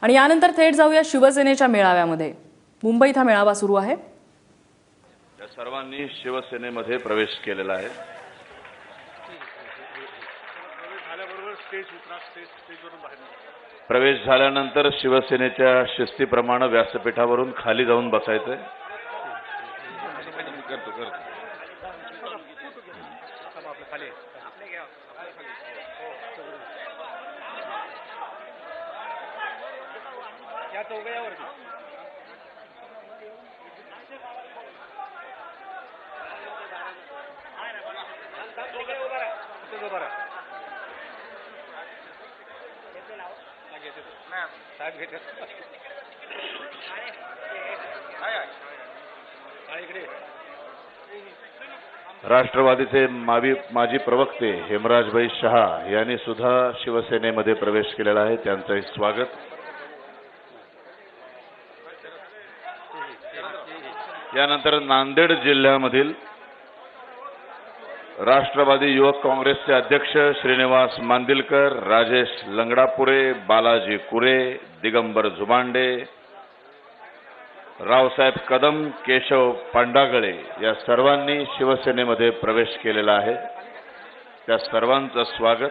आणि यानंतर थेट जाऊया शिवसेनेच्या मेळाव्यामध्ये। मुंबईत हा मेळावा सुरू आहे। या सर्वांनी शिवसेनेमध्ये प्रवेश केलेला आहे। प्रवेश झाल्यानंतर शिवसेनेच्या शिस्तीप्रमाणे व्यासपीठावरून खाली जाऊन बसायचंय। राष्ट्रवादीचे माजी प्रवक्ते हेमराजभाई शहा यांनी सुद्धा शिवसेनेमध्ये प्रवेश केलेला आहे। त्यांचंही स्वागत। यानंतर नांदेड जिल्ह्यामधील राष्ट्रवादी युवक काँग्रेसचे अध्यक्ष श्रीनिवास मांदिलकर, राजेश लंगडापुरे, बालाजी कुरे, दिगंबर झुमांडे, रावसाहेब कदम, केशव पांडागळे या सर्वांनी शिवसेनेमध्ये प्रवेश केलेला आहे। त्या सर्वांचं स्वागत।